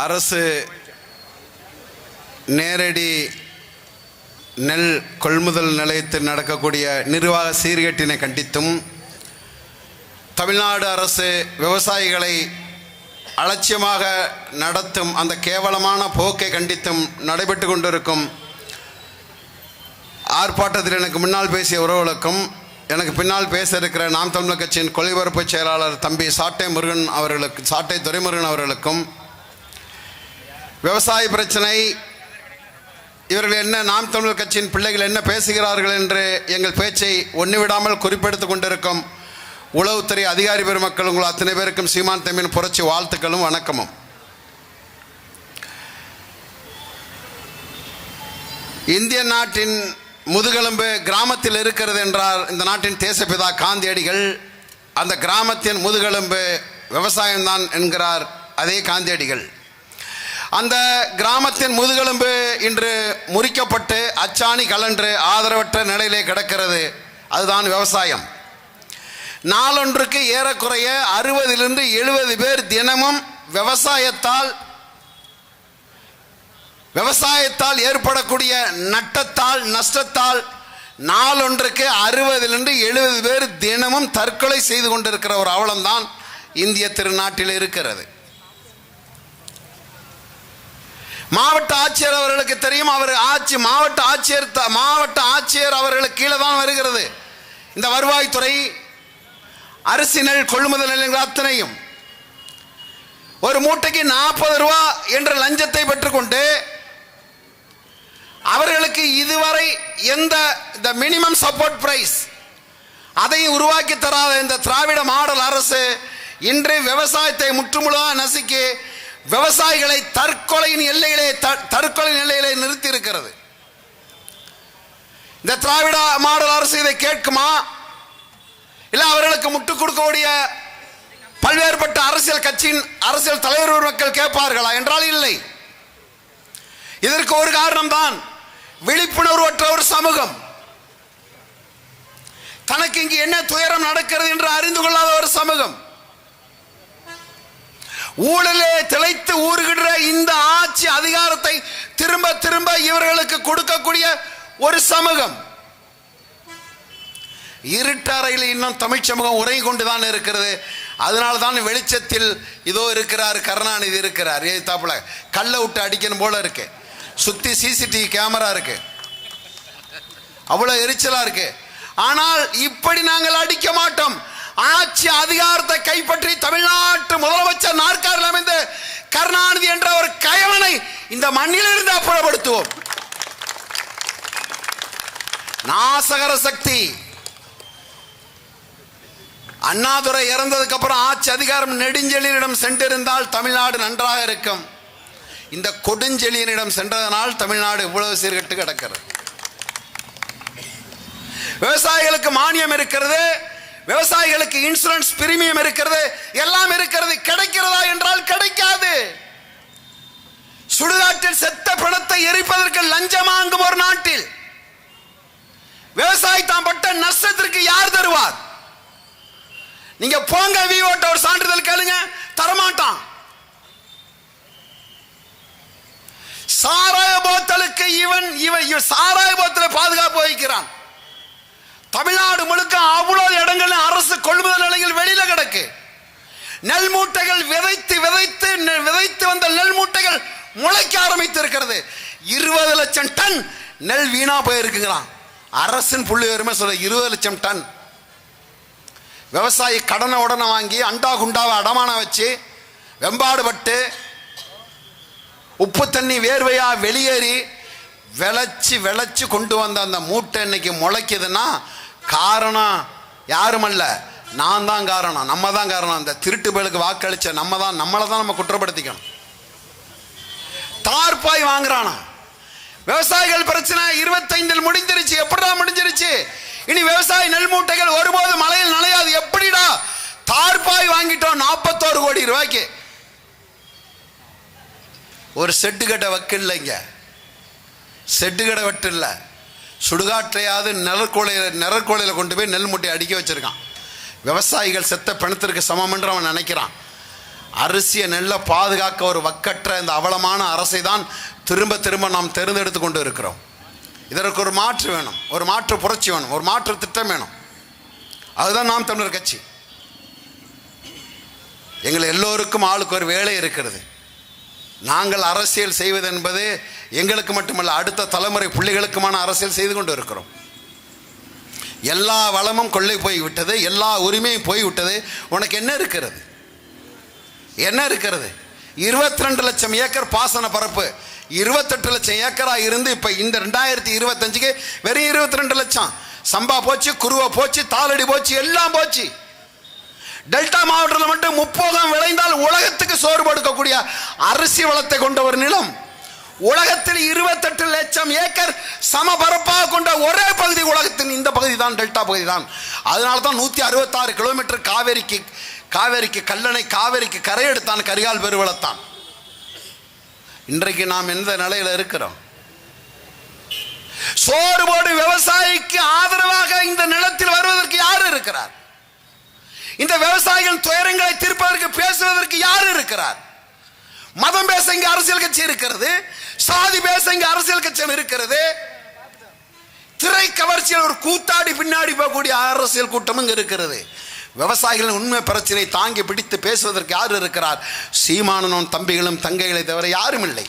அரசு நேரடி நெல் கொள்முதல் நிலையத்தில் நடக்கக்கூடிய நிர்வாக சீர்கேட்டினை கண்டித்தும், தமிழ்நாடு அரசு விவசாயிகளை அலட்சியமாக நடத்தும் அந்த கேவலமான போக்கை கண்டித்தும் நடைபெற்று கொண்டிருக்கும் ஆர்ப்பாட்டத்தில் எனக்கு முன்னால் பேசிய உறவுகளுக்கும், எனக்கு பின்னால் பேச இருக்கிற நாம் தமிழர் கட்சியின் கொள்கைபரப்பு செயலாளர் தம்பி சாட்டை துரைமுருகன் அவர்களுக்கும், விவசாய பிரச்சனை இவர்கள் என்ன, நாம் தமிழர் கட்சியின் பிள்ளைகள் என்ன பேசுகிறார்கள் என்று எங்கள் பேச்சை ஒன்றுவிடாமல் குறிப்பெடுத்து கொண்டிருக்கும் உளவுத்துறை அதிகாரி பெருமக்கள் உங்கள் அத்தனை பேருக்கும் சீமான் தம்பியின் புரட்சி வாழ்த்துக்களும் வணக்கமும். இந்திய நாட்டின் முதுகெலும்பு கிராமத்தில் இருக்கிறது என்றார் இந்த நாட்டின் தேசப்பிதா காந்தியடிகள். அந்த கிராமத்தின் முதுகெலும்பு விவசாயம்தான் என்கிறார் அதே காந்தியடிகள். அந்த கிராமத்தின் முதுகெலும்பு இன்று முறிக்கப்பட்டு அச்சாணி கலன்று ஆதரவற்ற நிலையிலே கிடக்கிறது. அதுதான் விவசாயம். நாளொன்றுக்கு ஏறக்குறைய 60 to 70 பேர் தினமும் விவசாயத்தால் ஏற்படக்கூடிய நஷ்டத்தால் நாளொன்றுக்கு 60 to 70 பேர் தினமும் தற்கொலை செய்து கொண்டிருக்கிற ஒரு அவலம்தான் இந்திய திருநாட்டில் இருக்கிறது. மாவட்ட ஆட்சியர் அவர்களுக்கு தெரியும். அவர் மாவட்ட ஆட்சியர் அவர்களுக்கு கீழே தான் வருகிறது இந்த வருவாய்த்துறை, அரிசி நெல் கொள்முதல் நிலையங்கள் அத்தனையும். ஒரு மூட்டைக்கு 40 ரூபா என்ற லஞ்சத்தை பெற்றுக்கொண்டு அவர்களுக்கு இதுவரை எந்த மினிமம் சப்போர்ட் பிரைஸ் அதையும் உருவாக்கி தராத இந்த திராவிட மாடல் அரசு இன்று விவசாயத்தை முற்றுமுழுதாக நசுக்கி விவசாயிகளை தற்கொலை நிலையிலே நிறுத்தி இருக்கிறது. இந்த திராவிட மாடல் அரசு இதை கேட்குமா? இல்ல அவர்களுக்கு முட்டுக் கொடுக்கக்கூடிய பல்வேறுபட்ட அரசியல் கட்சியின் அரசியல் தலைவர் மக்கள் கேட்பார்களா என்றால் இல்லை. இதற்கு ஒரு காரணம் தான் விழிப்புணர்வற்ற ஒரு சமூகம், தனக்கு இங்கு என்ன துயரம் நடக்கிறது என்று அறிந்து கொள்ளாத ஒரு சமூகம், ஊழலே திளைத்து ஊறுகின்ற இந்த ஆட்சி அதிகாரத்தை திரும்ப திரும்ப இவர்களுக்கு கொடுக்கக்கூடிய ஒரு சமூகம். இருட்டறையில் இன்னும் தமிழ் சமூகம் உரை கொண்டுதான் இருக்கிறது. அதனால தான் வெளிச்சத்தில் இதோ இருக்கிறார் கருணாநிதி இருக்கிறார். ஏத்தாப்புல கல்லை விட்டு அடிக்கணும் போல இருக்கு. சுத்தி சிசிடிவி கேமரா இருக்கு, அவ்வளவு எரிச்சலா இருக்கு. ஆனால் இப்படி நாங்கள் அடிக்க மாட்டோம். ஆட்சி அதிகாரத்தை கைப்பற்றி தமிழ்நாட்டு முதலமைச்சர் நாற்காலில் அமைந்து கருணாநிதி என்ற ஒரு கயவனை இந்த மண்ணிலிருந்து அப்புறப்படுத்துவோம். நாசகர சக்தி. அண்ணாதுரை இறந்ததுக்கு அப்புறம் ஆட்சி அதிகாரம் நெடுஞ்செழியனிடம் சென்றிருந்தால் தமிழ்நாடு நன்றாக இருக்கும். இந்த கொடுஞ்செழியனிடம் சென்றதனால் தமிழ்நாடு இவ்வளவு சீர்கட்டு கிடக்கிறது. விவசாயிகளுக்கு மானியம் இருக்கிறது, விவசாயிகளுக்கு இன்சூரன்ஸ் பிரீமியம் இருக்கிறது, எல்லாம் இருக்கிறது. கிடைக்கிறதா என்றால் கிடைக்காது. சுடுகாட்டில் செத்த பணத்தை எரிப்பதற்கு லஞ்சம் வாங்கும் ஒரு நாட்டில் விவசாயி தான் பட்ட நஷ்டத்திற்கு யார் தருவார்? நீங்க போங்க விவோட்ட ஒரு சான்றிதழ் கேளுங்க, தரமாட்டான். சாராய போத்தலுக்கு இவன் சாராய போத்தலை பாதுகாப்பு வகிக்கிறான். தமிழ்நாடு முழுக்க அவ்வளவு இடங்கள் அரசு கொள்முதல் நிலையங்கள் வெளியில கிடக்கு. நெல் மூட்டைகள் விதைத்து வந்த நெல் மூட்டைகள் முளைக்க ஆரம்பித்து இருக்கிறது. 20 லட்சம் டன் நெல் வீணா போயிருக்குங்கிறான். அரசின் புள்ளி விவரமே சொல்ல 20 லட்சம் டன். விவசாயி கடனை உடனே வாங்கி அண்டா குண்டாவை அடமானம் வச்சு வெம்பாடுபட்டு உப்பு தண்ணி வேர்வையா வெளியேறி விளைச்சு கொண்டு வந்த அந்த மூட்டை இன்னைக்கு முளைக்குதுன்னா காரணம் யாரும் அல்ல, நான் தான் காரணம், நம்ம தான் காரணம். அந்த திருட்டு பேருக்கு வாக்களிச்ச நம்மளை தான் நம்ம குற்றப்படுத்திக்கணும். தார்பாய் வாங்குறானா? விவசாயிகள் பிரச்சனை 25 முடிஞ்சிருச்சு. எப்படிடா முடிஞ்சிருச்சு? இனி விவசாய நெல் மூட்டைகள் ஒருபோது மழையில் நனையாது. எப்படிடா? தார்பாய் வாங்கிட்டோம் 41 கோடி ரூபாய்க்கு. ஒரு செட்டு கட்ட வக்கில்லைங்க, செட்டு கடை வெட்டு இல்லை, சுடுகாற்றையாவது நிழற்கோலையில் கொண்டு போய் நெல் மூட்டை அடிக்க வச்சிருக்கான். விவசாயிகள் செத்த பணத்திற்கு சமம் என்று அவன் நினைக்கிறான். அரிசியை நெல்லை பாதுகாக்க ஒரு வக்கற்ற இந்த அவலமான அரசை தான் திரும்ப திரும்ப நாம் தேர்ந்தெடுத்து கொண்டு இருக்கிறோம். இதற்கு ஒரு மாற்று வேணும், ஒரு மாற்று புரட்சி வேணும், ஒரு மாற்று திட்டம் வேணும். அதுதான் நாம் தமிழர் கட்சி. எங்கள் எல்லோருக்கும் ஆளுக்கு ஒரு வேலை இருக்கிறது. நாங்கள் அரசியல் செய்வது என்பது எங்களுக்கு மட்டுமல்ல, அடுத்த தலைமுறை பிள்ளைகளுக்குமான அரசியல் செய்து கொண்டு இருக்கிறோம். எல்லா வளமும் கொள்ளை போய்விட்டது, எல்லா உரிமையும் போய்விட்டது. உனக்கு என்ன இருக்கிறது? என்ன இருக்கிறது? 22 லட்சம் ஏக்கர் பாசன பரப்பு 28 லட்சம் ஏக்கரா இருந்து இப்ப இந்த 2025க்கு வெறும் 22 லட்சம். சம்பா போச்சு, குருவை போச்சு, தாளடி போச்சு, எல்லாம் போச்சு. டெல்டா மாவட்டத்தில் மட்டும் 30 விளைந்தால் உலகத்துக்கு சோறு கொடுக்கக்கூடிய அரிசி வளத்தை கொண்ட ஒரு நிலம். உலகத்தில் 28 லட்சம் ஏக்கர் சமபரப்பாக கொண்ட ஒரே பகுதி உலகத்தின் இந்த பகுதி தான், டெல்டா பகுதி தான். அதனால தான் 166 கிலோமீட்டர் காவேரிக்கு கல்லணை, காவேரிக்கு கரையெடுத்தான், கரிகால் பெருவளத்தான். இன்றைக்கு நாம் எந்த நிலையில இருக்கிறோம்? சோறு போடு விவசாயிக்கு ஆதரவாக இந்த நிலத்தில் வருவதற்கு யார் இருக்கிறார்? இந்த விவசாயிகள் துயரங்களை தீர்ப்பதற்கு பேசுவதற்கு யார் இருக்கிறார்? மதம் பேச இங்க அரசியல் கட்சி இருக்கிறது, சாதி பேச இங்க அரசியல் கட்சி இருக்கிறது. திரை கவர்ச்சியில் ஒரு கூத்தாடி பின்னாடி போகக்கூடிய அரசியல் கூட்டம் இங்க இருக்கிறது. விவசாயிகளின் உண்மை பிரச்சனை தாங்கி பிடித்து பேசுவதற்கு யார் இருக்கிறார்? சீமானனும் தம்பிகளும் தங்கைகளை தவிர யாரும் இல்லை.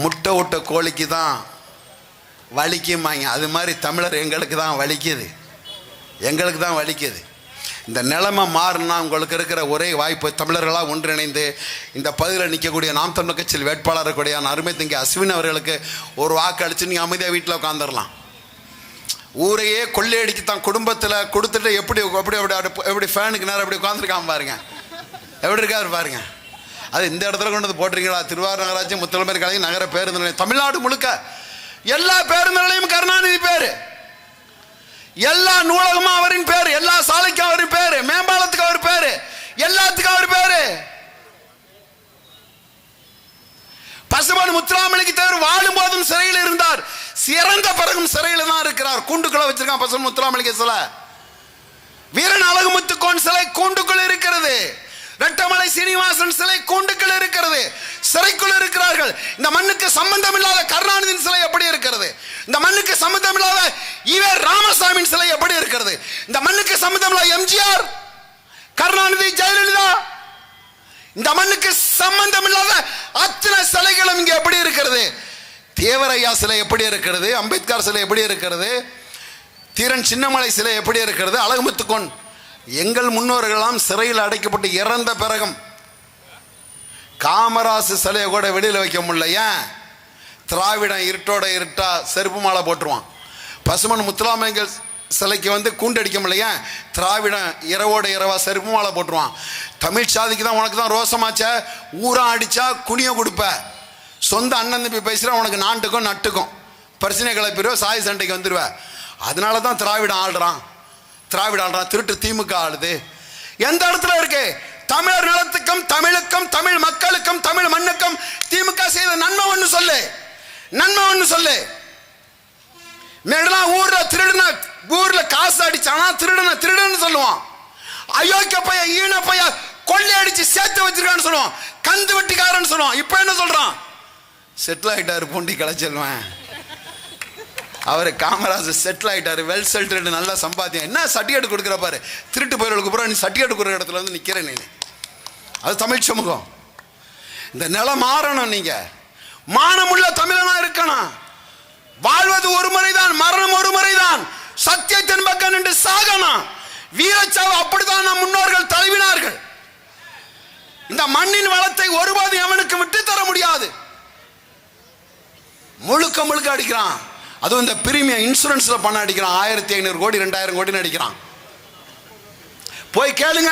முட்டை விட்ட கோழிக்கு தான் வலிக்குமாங்க, அது மாதிரி தமிழர் எங்களுக்கு தான் வலிக்குது, எங்களுக்கு தான் வலிக்குது. இந்த நிலைமை மாறினா உங்களுக்கு இருக்கிற ஒரே வாய்ப்பு, தமிழர்களாக ஒன்றிணைந்து இந்த பகுதியில் நிற்கக்கூடிய நாம் தமிழர் கட்சியில் வேட்பாளர் கூடிய அருமை தங்கி அஸ்வின் அவர்களுக்கு ஒரு வாக்கு அளித்து நீங்கள் அமைதியாக வீட்டில் உட்காந்துடலாம். ஊரையே கொள்ளையடிக்கு தான் குடும்பத்தில் கொடுத்துட்டு எப்படி எப்படி எப்படி ஃபேனுக்கு நேரம் எப்படி உட்காந்துருக்காம பாருங்க, எப்படி இருக்காரு பாருங்க. அது இந்த இடத்துல கொண்டு வந்து போட்டிருக்கீங்களா? திருவாரூர் நகராட்சி, முத்தலமேர் கழகம், நகர பேருந்து நிலையம், தமிழ்நாடு முழுக்க எல்லா பேருந்து நிலையம் கருணாநிதி பேரு, எல்லா நூலகமும் அவரின் பேரு, எல்லா சாலைக்கும் அவரின் பேரு, மேம்பாலத்துக்கு அவர் பேரு, எல்லாத்துக்கும் அவர் பேரு. பசுமன் முத்துராமலிங்க தேவர் வாழும் போதும் சிறையில் இருந்தார், சிறந்த பிறகும் சிறையில் தான் இருக்கிறார். கூண்டுக்குள்ள வச்சிருக்கான் பசுமன் முத்துராமலிங்க சிலை. வீரன் அழகுமுத்துக்கோன் சிலை கூண்டுக்குள் இருக்கிறது. ரெட்டமலை சீனிவாசன் சிலை கூண்டுக்குள் இருக்கிறது, சிறைக்குள் இருக்கிறார்கள். இந்த மண்ணுக்கு சம்பந்தம் இல்லாத கருணாநிதியின் சிலை எப்படி இருக்கிறது? இந்த மண்ணுக்கு சம்பந்தம் இல்லாத ஈவே ராமசாமியின் சிலை எப்படி இருக்கிறது? இந்த மண்ணுக்கு சம்பந்தம் இல்லாத எம்ஜிஆர், கருணாநிதி, ஜெயலலிதா, இந்த மண்ணுக்கு சம்பந்தம் இல்லாத அத்தனை சிலைகளும் இங்க எப்படி இருக்கிறது? தேவரையா சிலை எப்படி இருக்கிறது? அம்பேத்கர் சிலை எப்படி இருக்கிறது? தீரன் சின்னமலை சிலை எப்படி இருக்கிறது? அழகுமுத்துக்கோன், எங்கள் முன்னோர்களெல்லாம் சிறையில் அடைக்கப்பட்டு இறந்த பிறகும் காமராசு சிலையை கூட வெளியில் வைக்க முடியல. ஏன்? திராவிடம் இருட்டோட இருட்டா செருப்பு மாலை போட்டுருவான். பசுமன் முத்துராமலிங்க சிலைக்கு வந்து கூண்டடிக்க முடியல. ஏன்? திராவிடம் இரவோட இரவா செருப்பு மாலை போட்டுருவான். தமிழ் சாதிக்கு தான் உனக்கு தான் ரோசமாச்ச, ஊரா அடிச்சா குனிய கொடுப்ப, சொந்த அண்ணன் தம்பி பேசுகிற உனக்கு நாட்டுக்கும் நட்டுக்கும் பிரச்சனை கிளப்பிடுவ, சாய் சண்டைக்கு வந்துடுவ. அதனால தான் திராவிடம் ஆள்றான், திருட்டு திமுக ஆளுது. எந்த இடத்துல இருக்கு? தமிழர் நிலத்துக்கும் தமிழுக்கும் தமிழ் மக்களுக்கும் தமிழ் மண்ணுக்கும் திமுக செய்த நன்மை ஒன்று சொல்லு, நன்மை ஒன்று சொல்லு. மேடலாம் ஊர்ல திருடுன, ஊர்ல காசு அடிச்சானா திருடுன்னு சொல்லுவான். அயோக்கிய பைய, ஈன பைய, கொள்ளை அடிச்சு சேர்த்து வச்சிருக்கான்னு சொல்லுவான், கந்து வெட்டிக்காரன்னு சொல்லுவான். இப்ப என்ன சொல்றான்? செட்டில் ஆயிட்டாரு, பூண்டி கலைச்செல்வன். அவர் காமராஜர் செட்டில் ஆயிட்டாரு, வெல் செட்டில்டு, நல்லா சம்பாத்தியம். என்ன சர்டிஃபிகேட் கொடுக்குற பாரு, திருட்டு போயிருக்கு அப்புறம் நீ சர்டிஃபிகேட் கொடுக்குற இடத்துல வந்து நிற்கிற நீ. அது தமிழ் சமூகம். இந்த நிலம் மாறணும். நீங்க மானமுள்ள தமிழனா இருக்கணும். வாழ்வது ஒரு முறைதான், மரணம் ஒரு முறைதான். சத்தியத்தின் பக்கம் நின்று சாகணும். வீரச்சாவு அப்படித்தான் நம் முன்னோர்கள் தழுவினார்கள். இந்த மண்ணின் வளத்தை ஒருபோதும் எவனுக்கு விட்டு தர முடியாது. முழுக்க முழுக்க அடிக்கிறான். அதுவும் இந்த பிரீமியம் இன்சூரன்ஸ்ல பணம் அடிக்கிறான். 1500 கோடி 2000 கோடின்னு அடிக்கிறான். போய் கேளுங்க,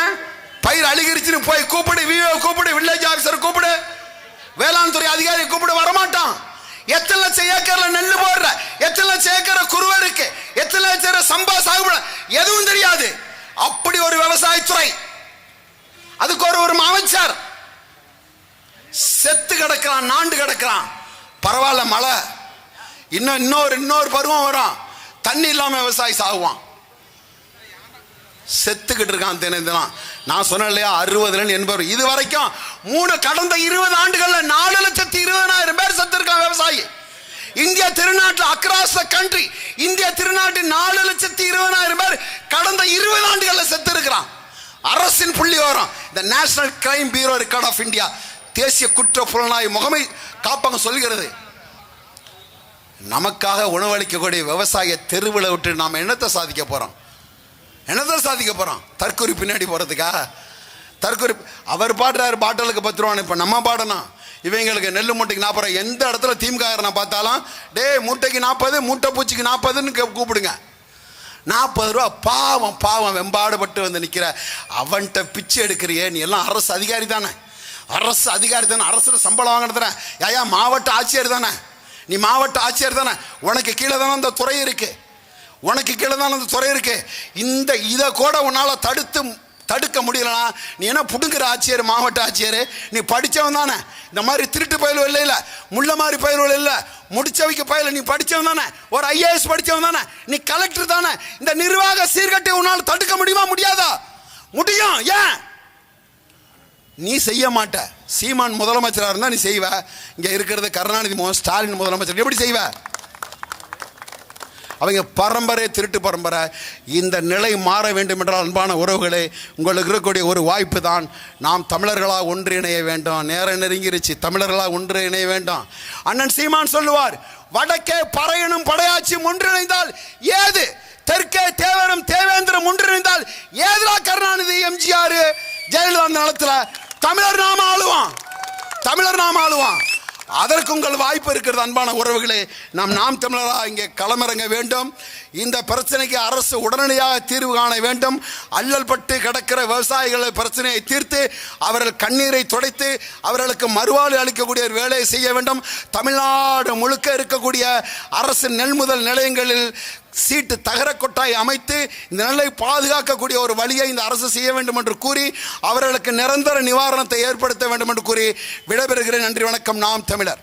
பயிர் அழுகிருச்சுன்னு போய் கூப்பிடு, விஓ கூப்பிடு, வில்லேஜ் ஆபீசர் கூப்பிடு, வேளாண் துறை அதிகாரி கூப்பிடு, வரமாட்டான். எத்தனை லட்சம் ஏக்கர்ல நெல் போடுற, எத்தனை லட்சம் ஏக்கர் குருவை இருக்கு, எத்தனை லட்சம் சம்பா சாகுபடி, எதுவும் தெரியாது. அப்படி ஒரு விவசாயத்துறை, அதுக்கு ஒரு அமைச்சர் செத்து கிடக்கிறான், நாண்டு கிடக்கிறான். பரவாயில்ல, மழை இன்னொரு பருவம் வரும், தண்ணி இல்லாம விவசாயி சாகுவான். செத்துக்கிட்டு இருக்கான் தினம். நான் சொன்னேன் இல்லையா, 60 80. இது வரைக்கும் கடந்த 20 ஆண்டுகள்ல 4,20,000 பேர் செத்து இருக்கான் விவசாயி. இந்தியா திருநாட்டில் அக்ராஸ் த கண்ட்ரி, இந்தியா திருநாட்டில் 4,20,000 பேர் கடந்த 20 ஆண்டுகள்ல செத்து இருக்கிறான். அரசின் புள்ளி விவரம், இந்த national crime bureau record of India, தேசிய குற்ற புலனாய்வு முகமை காப்பகம் சொல்கிறது. நமக்காக உணவளிக்கக்கூடிய விவசாய தெருவில் விட்டு நாம் என்னத்தை சாதிக்க போறோம்? தற்கொலை பின்னாடி போறதுக்கா? தற்கொலை அவர் பாடுறாரு பாட்டலுக்கு 10 ரூபான்னு. இப்ப நம்ம பாடணும், இவங்களுக்கு நெல் மூட்டைக்கு 40 ரூபாய். எந்த இடத்துல திமுக பார்த்தாலும் டே மூட்டைக்கு 40, மூட்டை பூச்சிக்கு 40ன்னு கூப்பிடுங்க. 40 ரூபா. பாவம் பாவம் வெம்பாடுபட்டு வந்து நிற்கிற அவன்கிட்ட பிச்சை எடுக்கிறியே, நீ எல்லாம் அரசு அதிகாரி தானே, அரசு சம்பளம் வாங்கினதுன யாயா மாவட்ட ஆட்சியர் தானே, நீ மாவட்ட ஆட்சியர் தானே, உனக்கு கீழே தானே அந்த துறை இருக்கு, இந்த இதை கூட உன்னால தடுக்க முடியலனா நீ என்ன புடுங்குற ஆட்சியர், மாவட்ட ஆட்சியர்? நீ படித்தவன் தானே, இந்த மாதிரி திருட்டு பயிலும் இல்லை, முள்ள மாதிரி பயிலும் இல்லை, முடிச்சவைக்கு பயில நீ படித்தவன் தானே, ஒரு IAS படித்தவன் தானே, நீ கலெக்டர் தானே. இந்த நிர்வாக சீர்கட்டை உன்னால் தடுக்க முடியுமா? முடியாதா? முடியும். ஏன் நீ செய்ய மாட்ட? சீமான் முதலமைச்சராக இருந்தா நீ செய்வ. இங்க இருக்கிறது கருணாநிதி, ஸ்டாலின் முதலமைச்சர், எப்படி செய்வ? அவங்க பரம்பரை திருட்டு பரம்பரை. இந்த நிலை மாற வேண்டும் என்றால் அன்பான உறவுகளே, உங்களுக்கு இருக்கக்கூடிய ஒரு வாய்ப்பு தான் நாம் தமிழர்களாக ஒன்றிணைய வேண்டும். நேரம் நெருங்கிருச்சு, தமிழர்களாக ஒன்றிணைய வேண்டும். அண்ணன் சீமான் சொல்லுவார், வடக்கே பறையனும் படையாட்சியும் ஒன்றிணைந்தால் ஏது, தெற்கே தேவரும் தேவேந்திரம் ஒன்றிணைந்தால் ஏதுரா கருணாநிதி, எம்ஜிஆர், ஜெயலலிதா நிலத்துல தமிழர் நாம ஆளுவான். அதற்கு உங்கள் வாய்ப்பு இருக்கிறது. அன்பான உறவுகளே, நாம் தமிழராக இங்கே களமிறங்க வேண்டும். இந்த பிரச்சனைக்கு அரசு உடனடியாக தீர்வு காண வேண்டும். அல்லல் பட்டு கிடக்கிற விவசாயிகள் பிரச்சனையை தீர்த்து அவர்கள் கண்ணீரை துடைத்து அவர்களுக்கு மறுவாழ்வு அளிக்கக்கூடிய ஒரு வேலையை செய்ய வேண்டும். தமிழ்நாடு முழுக்க இருக்கக்கூடிய அரசு நெல்முதல் நிலையங்களில் சீட்டு தகர கொட்டாய் அமைத்து இந்த நெல்லை பாதுகாக்கக்கூடிய ஒரு வழியை இந்த அரசு செய்ய வேண்டும் என்று கூறி அவர்களுக்கு நிரந்தர நிவாரணத்தை ஏற்படுத்த வேண்டும் என்று கூறி விடைபெறுகிறேன். நன்றி, வணக்கம். நாம் தமிழர்.